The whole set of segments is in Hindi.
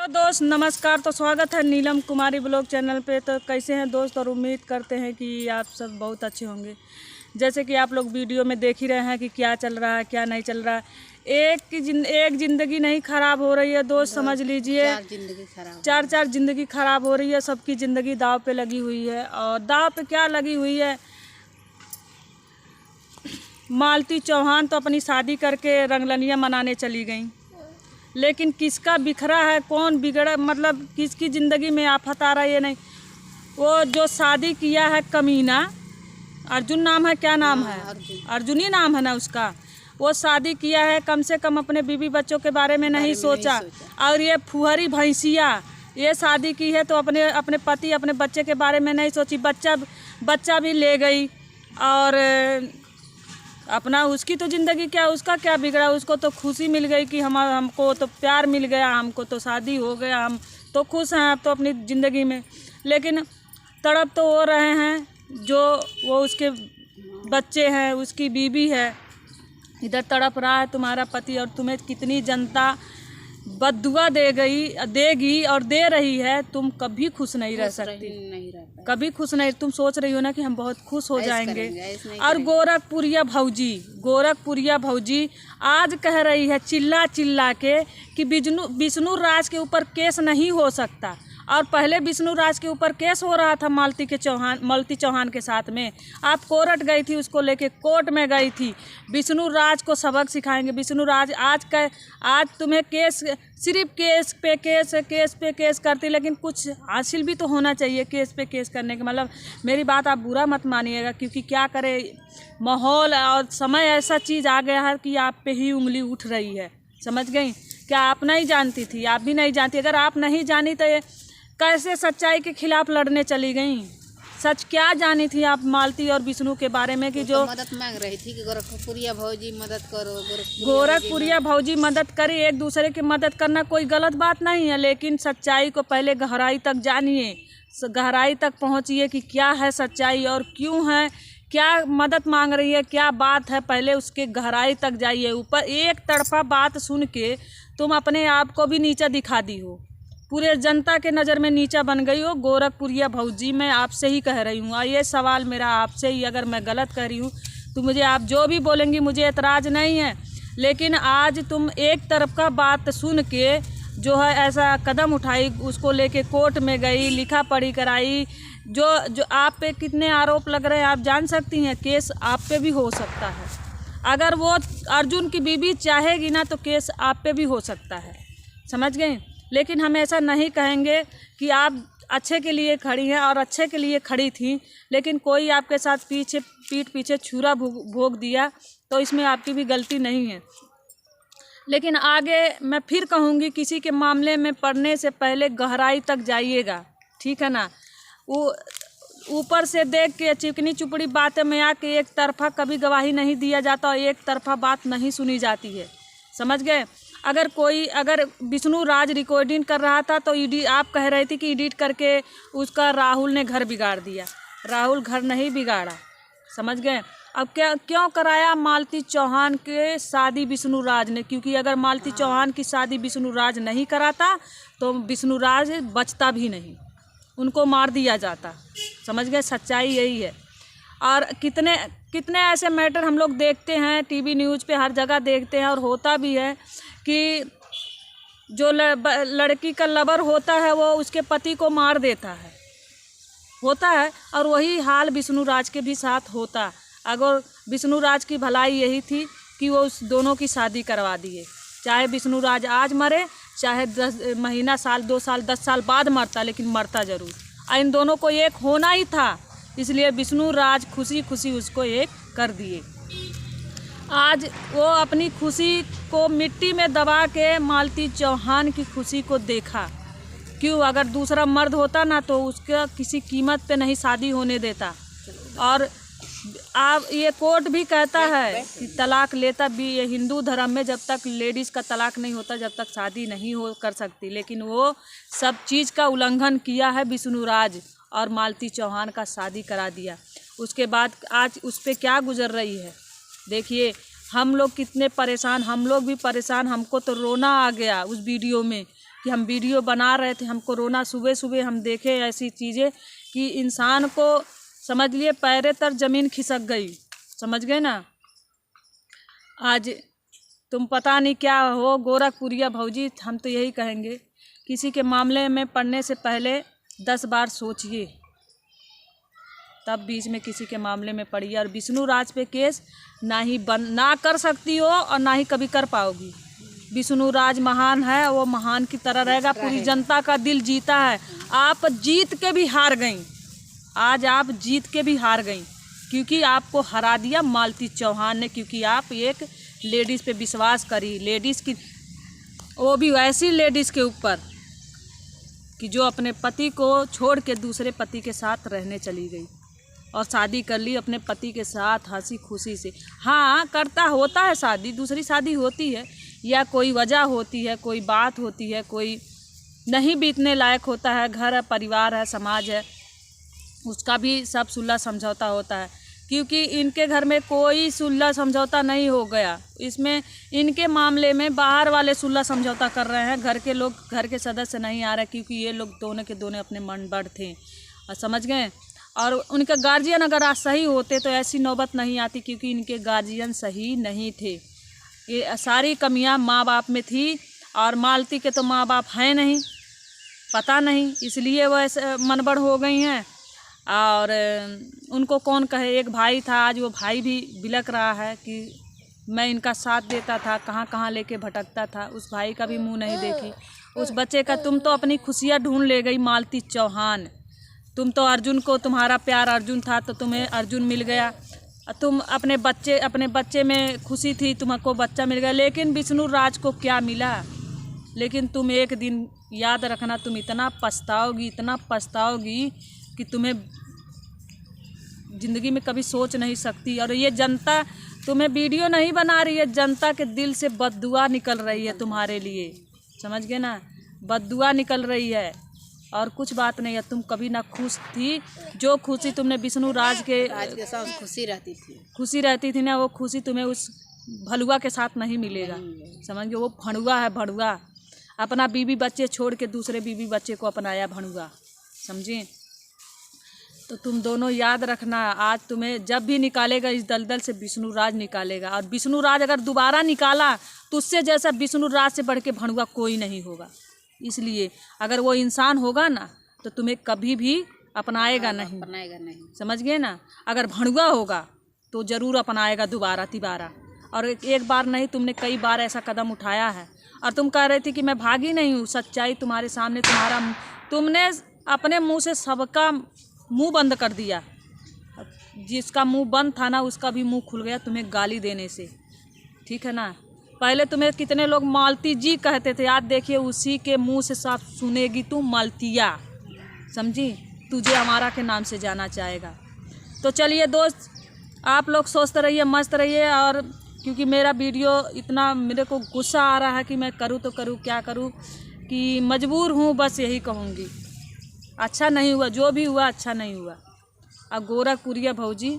तो दोस्त नमस्कार। तो स्वागत है नीलम कुमारी ब्लॉग चैनल पे। तो कैसे हैं दोस्त, और उम्मीद करते हैं कि आप सब बहुत अच्छे होंगे। जैसे कि आप लोग वीडियो में देख ही रहे हैं कि क्या चल रहा है क्या नहीं चल रहा है। एक ज़िंदगी नहीं ख़राब हो रही है दोस्त, समझ लीजिए चार ज़िंदगी ख़राब हो रही है। सबकी ज़िंदगी दाव पे लगी हुई है। और दाव पे क्या लगी हुई है, मालती चौहान तो अपनी शादी करके रंगलनिया मनाने चली गई, लेकिन किसका बिखरा है, कौन बिगड़ा, मतलब किसकी ज़िंदगी में आफत आ रहा है ये नहीं। वो जो शादी किया है कमीना, अर्जुन नाम है, क्या नाम है, अर्जुन ही नाम है ना उसका। वो शादी किया है, कम से कम अपने बीवी बच्चों के बारे में नहीं सोचा। और ये फुहरी भैंसिया ये शादी की है तो अपने पति अपने बच्चे के बारे में नहीं सोची। बच्चा भी ले गई। और अपना उसकी तो ज़िंदगी क्या, उसका क्या बिगड़ा। उसको तो खुशी मिल गई कि हमको तो प्यार मिल गया, हमको तो शादी हो गया, हम तो खुश हैं अब तो अपनी ज़िंदगी में। लेकिन तड़प तो वो रहे हैं जो वो उसके बच्चे हैं, उसकी बीवी है, इधर तड़प रहा है तुम्हारा पति। और तुम्हें कितनी जनता बद्दुआ देगी और दे रही है, तुम कभी खुश नहीं रह सकती, कभी खुश नहीं। तुम सोच रही हो ना कि हम बहुत खुश हो जाएंगे। और गोरखपुरिया भौजी आज कह रही है चिल्ला चिल्ला के कि विष्णु राज के ऊपर केस नहीं हो सकता। और पहले विष्णु राज के ऊपर केस हो रहा था मालती चौहान के साथ में। आप कोर्ट गई थी, उसको लेके कोर्ट में गई थी। विष्णु राज को सबक सिखाएंगे। विष्णु राज आज तुम्हें सिर्फ केस पे केस करती, लेकिन कुछ हासिल भी तो होना चाहिए केस पे केस करने के। मतलब मेरी बात आप बुरा मत मानिएगा, क्योंकि क्या करे, माहौल और समय ऐसा चीज़ आ गया है कि आप पे ही उंगली उठ रही है, समझ गई। क्या आप नहीं जानती थी? आप भी नहीं जानती। अगर आप नहीं जानी तो ये कैसे सच्चाई के खिलाफ लड़ने चली गई? सच क्या जानी थी आप मालती और विष्णु के बारे में कि जो मदद मांग रही थी कि गोरखपुरिया भौजी मदद करो, गोरखपुरिया भौजी मदद करे। एक दूसरे की मदद करना कोई गलत बात नहीं है, लेकिन सच्चाई को पहले गहराई तक जानिए, गहराई तक पहुंचिए कि क्या है सच्चाई और क्यों है, क्या मदद मांग रही है, क्या बात है। पहले उसके गहराई तक जाइए। ऊपर एक तरफा बात सुन के तुम अपने आप को भी नीचा दिखा दी हो, पूरे जनता के नज़र में नीचा बन गई हो। गोरखपुरिया भौजी मैं आपसे ही कह रही हूँ, और ये सवाल मेरा आपसे ही, अगर मैं गलत कह रही हूँ तो मुझे आप जो भी बोलेंगी मुझे एतराज़ नहीं है। लेकिन आज तुम एक तरफ का बात सुन के जो है ऐसा कदम उठाई, उसको लेके कोर्ट में गई, लिखा पढ़ी कराई। जो आप पे कितने आरोप लग रहे हैं आप जान सकती हैं। केस आप पे भी हो सकता है। अगर वो अर्जुन की बीवी चाहेगी ना तो केस आप पे भी हो सकता है, समझ गई। लेकिन हम ऐसा नहीं कहेंगे कि आप अच्छे के लिए खड़ी हैं, और अच्छे के लिए खड़ी थी, लेकिन कोई आपके साथ पीठ पीछे छुरा भोग दिया तो इसमें आपकी भी गलती नहीं है। लेकिन आगे मैं फिर कहूँगी, किसी के मामले में पढ़ने से पहले गहराई तक जाइएगा, ठीक है ना। वो ऊपर से देख के चिकनी चुपड़ी बातें में आके एक तरफा कभी गवाही नहीं दिया जाता, और एक तरफा बात नहीं सुनी जाती है, समझ गए। अगर विष्णु राज रिकॉर्डिंग कर रहा था तो आप कह रहे थे कि एडिट करके उसका राहुल ने घर बिगाड़ दिया। राहुल घर नहीं बिगाड़ा, समझ गए। अब क्यों कराया मालती चौहान के शादी विष्णु राज ने? क्योंकि अगर मालती चौहान की शादी विष्णु राज नहीं कराता तो विष्णु राज बचता भी नहीं, उनको मार दिया जाता, समझ गए। सच्चाई यही है। और कितने ऐसे मैटर हम लोग देखते हैं टीवी न्यूज़ पे, हर जगह देखते हैं, और होता भी है कि जो लड़की का लवर होता है वो उसके पति को मार देता है, होता है। और वही हाल विष्णु राज के भी साथ होता। अगर विष्णु राज की भलाई यही थी कि वो उस दोनों की शादी करवा दिए, चाहे विष्णु राज आज मरे, चाहे 10 महीना, साल, 2 साल, 10 साल बाद मरता, लेकिन मरता ज़रूर। और इन दोनों को एक होना ही था, इसलिए विष्णु राज खुशी खुशी उसको एक कर दिए। आज वो अपनी खुशी को मिट्टी में दबा के मालती चौहान की खुशी को देखा। क्यों? अगर दूसरा मर्द होता ना तो उसका किसी कीमत पे नहीं शादी होने देता। और आप ये कोर्ट भी कहता है कि तलाक लेता भी, ये हिंदू धर्म में जब तक लेडीज़ का तलाक नहीं होता जब तक शादी नहीं हो कर सकती। लेकिन वो सब चीज़ का उल्लंघन किया है विष्णु राज, और मालती चौहान का शादी करा दिया। उसके बाद आज उस पर क्या गुजर रही है देखिए। हम लोग कितने परेशान, हम लोग भी परेशान, हमको तो रोना आ गया उस वीडियो में कि हम वीडियो बना रहे थे, हम कोरोना सुबह सुबह हम देखे ऐसी चीज़ें कि इंसान को समझ लिए पैरे तर ज़मीन खिसक गई, समझ गए ना। आज तुम पता नहीं क्या हो गोरखपुरिया भौजी, हम तो यही कहेंगे किसी के मामले में पढ़ने से पहले 10 बार सोचिए, तब बीच में किसी के मामले में पड़िए। और विष्णु राज पे केस ना कर सकती हो और ना ही कभी कर पाओगी। विष्णु राज महान है, वो महान की तरह रहेगा, पूरी जनता का दिल जीता है। आप जीत के भी हार गई, आज आप जीत के भी हार गई, क्योंकि आपको हरा दिया मालती चौहान ने, क्योंकि आप एक लेडीज़ पे विश्वास करी, लेडीज़ की, वो भी वैसी लेडीज़ के ऊपर कि जो अपने पति को छोड़ के दूसरे पति के साथ रहने चली गई और शादी कर ली अपने पति के साथ हंसी खुशी से। हाँ, होता है शादी, दूसरी शादी होती है, या कोई वजह होती है, कोई बात होती है, कोई नहीं बीतने लायक होता है, घर है, परिवार है, समाज है, उसका भी सब सुलह समझौता होता है। क्योंकि इनके घर में कोई सुलह समझौता नहीं हो गया, इसमें इनके मामले में बाहर वाले सुलह समझौता कर रहे हैं, घर के लोग, घर के सदस्य नहीं आ रहे, क्योंकि ये लोग दोनों के दोनों अपने मन बढ़ थे, और समझ गए। और उनके गार्जियन अगर आज सही होते तो ऐसी नौबत नहीं आती, क्योंकि इनके गार्जियन सही नहीं थे। ये सारी कमियां माँ बाप में थी, और मालती के तो माँ बाप हैं नहीं, पता नहीं, इसलिए वो ऐसे मनबड़ हो गई हैं। और उनको कौन कहे, एक भाई था, आज वो भाई भी बिलक रहा है कि मैं इनका साथ देता था, कहाँ कहाँ लेके भटकता था, उस भाई का भी मुंह नहीं देखी, उस बच्चे का। तुम तो अपनी खुशियाँ ढूंढ ले गई मालती चौहान, तुम तो अर्जुन को, तुम्हारा प्यार अर्जुन था तो तुम्हें अर्जुन मिल गया, तुम अपने बच्चे में खुशी थी, तुमको बच्चा मिल गया, लेकिन विष्णु राज को क्या मिला। लेकिन तुम एक दिन याद रखना, तुम इतना पछताओगी, इतना पछताओगी कि तुम्हें ज़िंदगी में कभी सोच नहीं सकती। और ये जनता तुम्हें वीडियो नहीं बना रही है, जनता के दिल से बद्दुआ निकल रही है तुम्हारे लिए, समझ गए ना, बद्दुआ निकल रही है, और कुछ बात नहीं है। तुम कभी ना खुश थी, जो खुशी तुमने विष्णु राज के साथ खुशी रहती थी ना, वो खुशी तुम्हें उस भलुआ के साथ नहीं मिलेगा, समझ गए। वो भड़ुआ है, भड़ुआ, अपना बीवी बच्चे छोड़ के दूसरे बीवी बच्चे को अपनाया भड़ुआ, समझे। तो तुम दोनों याद रखना, आज तुम्हें जब भी निकालेगा इस दलदल से विष्णु राज निकालेगा, और विष्णु राज अगर दोबारा निकाला तो उससे जैसा विष्णु राज से बढ़ के भड़ुआ कोई नहीं होगा। इसलिए अगर वो इंसान होगा ना तो तुम्हें कभी भी अपनाएगा नहीं, समझ गए ना। अगर भड़ुआ होगा तो ज़रूर अपनाएगा दोबारा तिबारा, और एक बार नहीं, तुमने कई बार ऐसा कदम उठाया है। और तुम कह रही थी कि मैं भागी नहीं हूँ, सच्चाई तुम्हारे सामने, तुमने अपने मुँह से सबका मुंह बंद कर दिया, जिसका मुंह बंद था ना उसका भी मुंह खुल गया तुम्हें गाली देने से, ठीक है ना। पहले तुम्हें कितने लोग मालती जी कहते थे, आज देखिए उसी के मुंह से साफ सुनेगी तू मालतिया, समझी, तुझे हमारा के नाम से जाना चाहेगा। तो चलिए दोस्त, आप लोग सोचते रहिए, मस्त रहिए। और क्योंकि मेरा वीडियो इतना मेरे को गुस्सा आ रहा है कि मैं करूँ तो करूँ, क्या करूँ, कि मजबूर हूँ, बस यही कहूँगी। अच्छा नहीं हुआ, जो भी हुआ अच्छा नहीं हुआ। अब गोरखपुरिया भौजी,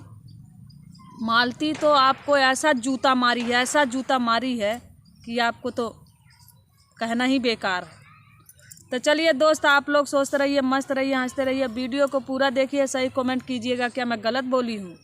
मालती तो आपको ऐसा जूता मारी है, ऐसा जूता मारी है कि आपको तो कहना ही बेकार। तो चलिए दोस्त, आप लोग सोचते रहिए, मस्त रहिए, हंसते रहिए, वीडियो को पूरा देखिए, सही कमेंट कीजिएगा क्या मैं गलत बोली हूँ।